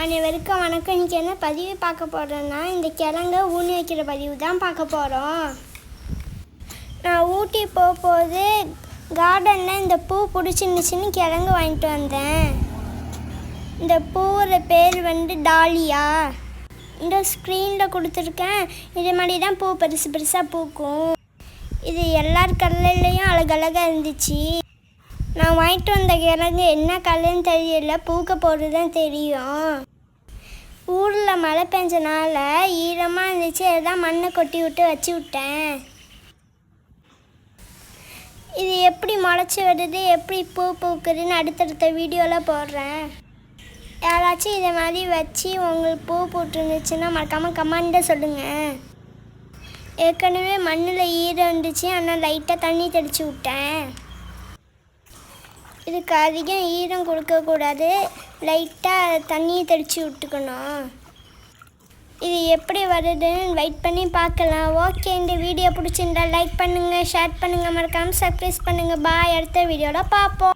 அனைவருக்கும் வணக்கம். இன்றைக்கி என்ன பதிவு பார்க்க போகிறேன்னா, இந்த கிழங்க ஊனி வைக்கிற பதிவு தான் பார்க்க போகிறோம். நான் ஊட்டி போகும்போது கார்டனில் இந்த பூ பிடிச்சிருந்துச்சின்னு கிழங்கு வாங்கிட்டு வந்தேன். இந்த பூவோட பேர் டாலியா. இந்த ஸ்க்ரீனில் கொடுத்துருக்கேன். இது மாதிரி தான் பூ பெருசு பெருசாக பூக்கும். இது எல்லார் கலர்லேயும் அழகழகாக இருந்துச்சு. நான் வாங்கிட்டு வந்த கிழங்கு என்ன கலர்னு தெரியல, பூக்க போகிறது தான் தெரியும். ஊரில் மழை பெஞ்சனால ஈரமாக இருந்துச்சு, அதுதான் மண்ணை கொட்டி விட்டு வச்சு விட்டேன். இது எப்படி முளைச்சி வருது, எப்படி பூ பூக்குதுன்னு அடுத்தடுத்த வீடியோவில் போடுறேன். யாராச்சும் இதை மாதிரி வச்சு உங்களுக்கு பூ போட்டுருந்துச்சுன்னா மறக்காமல் கமெண்ட்டில் சொல்லுங்கள். ஏற்கனவே மண்ணில் ஈரம் இருந்துச்சு, ஆனால் லைட்டாக தண்ணி தெளித்து விட்டேன். இதுக்கு அதிகம் ஈரம் கொடுக்கக்கூடாது, லைட்டாக தண்ணியை தெளித்து விட்டுக்கணும். இது எப்படி வருதுன்னு வெயிட் பண்ணி பார்க்கலாம். ஓகே, இந்த வீடியோ பிடிச்சிருந்தா லைக் பண்ணுங்கள், ஷேர் பண்ணுங்கள், மறக்காமல் சப்ஸ்கிரைப் பண்ணுங்கள். பாய், அடுத்த வீடியோவில் பார்ப்போம்.